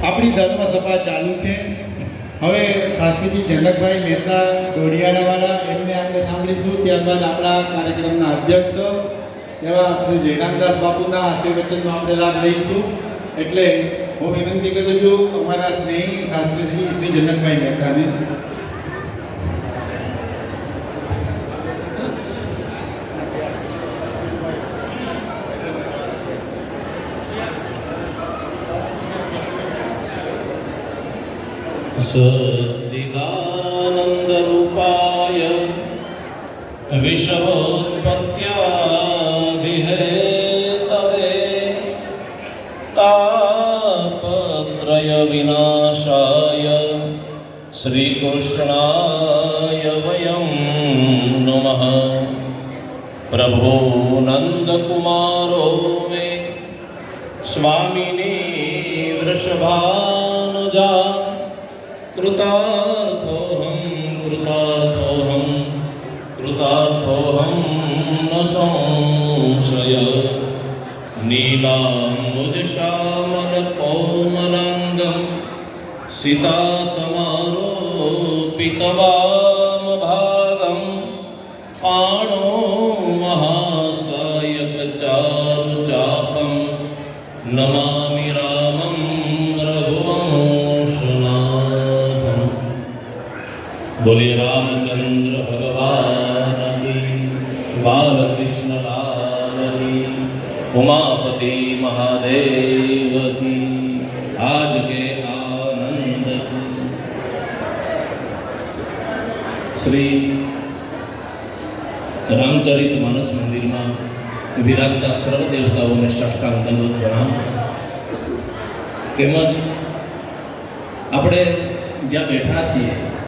આપણી ધર્મસભા ચાલુ છે. હવે શાસ્ત્રીજી જનકભાઈ મહેતા ડોડિયાળાવાળા એમને આપણે સાંભળીશું. ત્યારબાદ આપણા કાર્યક્રમના અધ્યક્ષ એવા શ્રી જયરામદાસ બાપુના આશીર્વચનનો આપણે લાભ લઈશું. એટલે હું વિનંતી કરું છું અમારા સ્નેહી શાસ્ત્રીજી શ્રી જનકભાઈ મહેતાને. सच्चिदानंद रूपाय विश्वोत्पत्त्यादिहेतवे तापत्रय विनाशाय श्री कृष्णाय वयं नमः. प्रभो नंद कुमारो मे स्वामिनी वृषभानुजा कृतार्थोऽहं न संशय. नीलाम्बुजश्यामलकोमलाङ्गं सीतासमारोपितवामभागं पाणो महासायकचारुचापं नमामि रामं रघुवंशनाथम्. बोले रामचंद्र भगवान की, बालकृष्ण लाल की, उमापति महादेव की, आज के आनंद की. श्री रामचरित मानस मंदिर में विराजता सर्व देवताओं ने साष्टांग दंडवत प्रणाम. તેમજ આપણે જ્યાં બેઠા છીએ